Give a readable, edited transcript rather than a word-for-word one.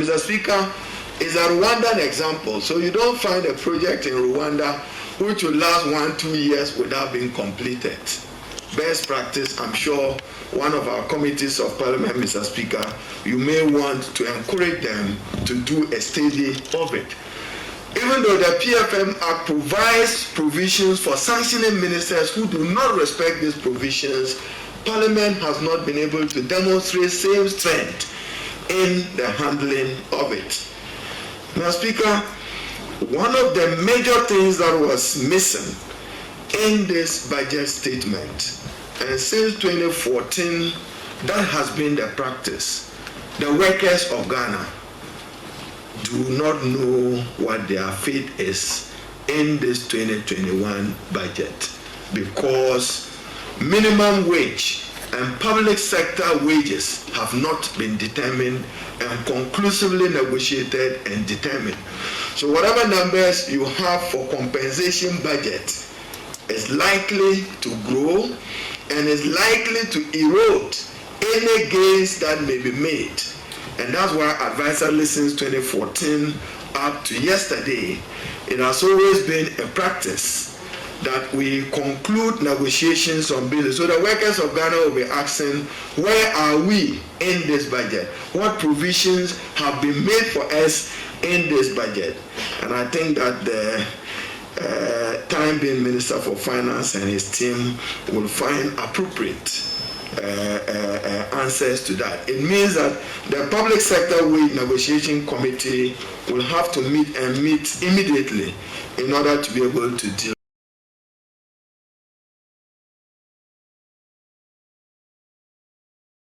And Mr. Speaker, is a Rwandan example. So you don't find a project in Rwanda which will last 1-2 years without being completed. Best practice, I'm sure one of our committees of Parliament, Mr. Speaker, you may want to encourage them to do a study of it. Even though the PFM Act provides provisions for sanctioning ministers who do not respect these provisions, Parliament has not been able to demonstrate same strength in the handling of it. Mr. Speaker, one of the major things that was missing in this budget statement, and since 2014, that has been the practice. The workers of Ghana do not know what their fate is in this 2021 budget, because minimum wage and public sector wages have not been determined and conclusively negotiated and determined. So whatever numbers you have for compensation budget is likely to grow and is likely to erode any gains that may be made. And that's why advisedly since 2014 up to yesterday, it has always been a practice that we conclude negotiations on bills. So the workers of Ghana will be asking, where are we in this budget? What provisions have been made for us in this budget? And I think that the time being Minister for Finance and his team will find appropriate answers to that. It means that the Public Sector Wage Negotiation Committee will have to meet immediately in order to be able to deal